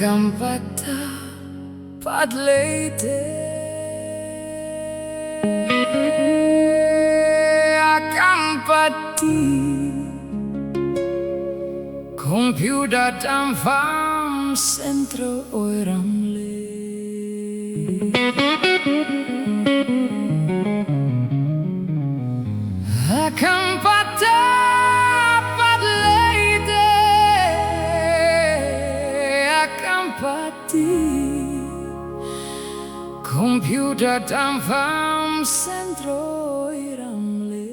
Akampat Ta Pat Leite, Akampat computer tam fam centro oiramle. Akampat Ta Pat Leite, Akampat computer tam fam centro oiramle.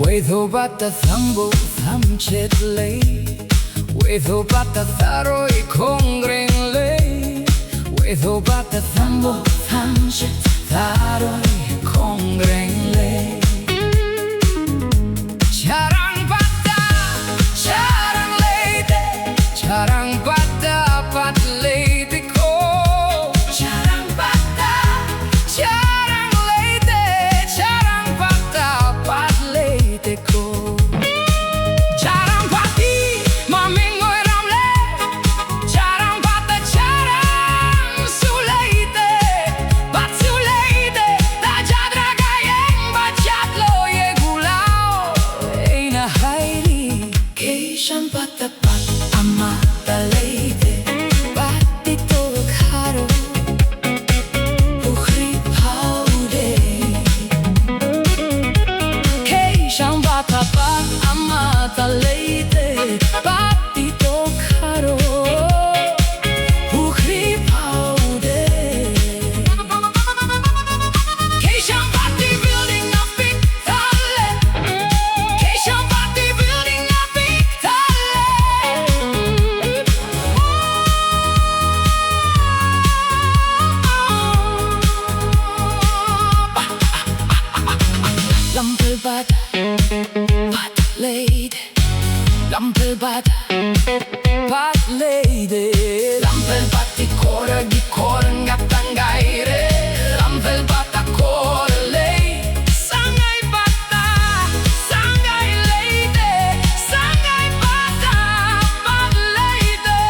Waithoupat ta thambo tham chet lei, Waithoupat ta tharoi kongreng lei, Waithoupat ta thambo tham chet tharoi kongreng lei. Charangpat ta charang leite, Charangpat Ta Pat Leite ko. Charangpat ta charang leite, Charangpat Ta Pat Leite ko. Charangpati maming oiramle, Charangpat ta charang suleite, Pat suleite ta jadragayeng bachatlo ye gulao. Eina hairi Keishampat Ta Pat amata leite, Patito karo bukhri paude. Keishampat Ta Pat amata leite, Patito karo bukhri paude. Keishampati building a big tale, Keishampati building a big tale. Lamphelpat Pat Leite, Lamphelpat Pat Leite, Lamphelpat di cor ngatangaire, Lamphelpat ta cor lei, Sangaipat Sangai Leite, Sangaipat Ta Pat Leite.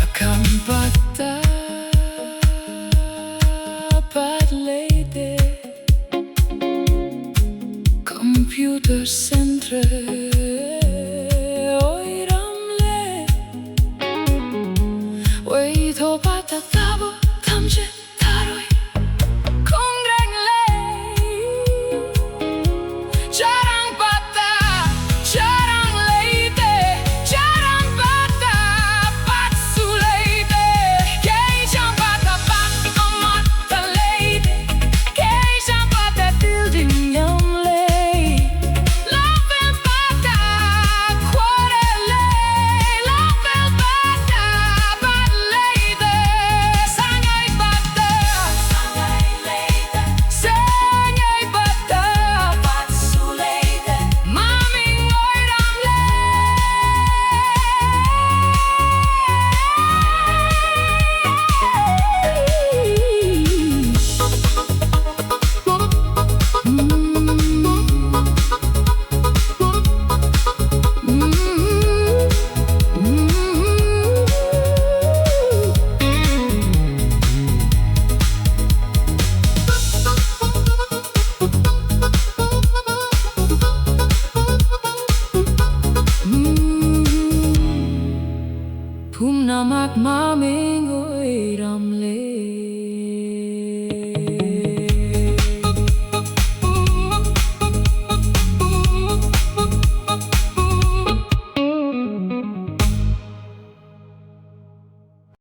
Akampat Ta Pat Leite, computer centre oiramle. Waithoupat ta thabo thamche tharoi kongreng lei. Charangpat ta charang leite, Charangpat Ta Pat suleite, Keishampat Ta Pat amata leite, Keishampat Ta building yam lei. Lamphelpat ta Thum namak maming oi ramle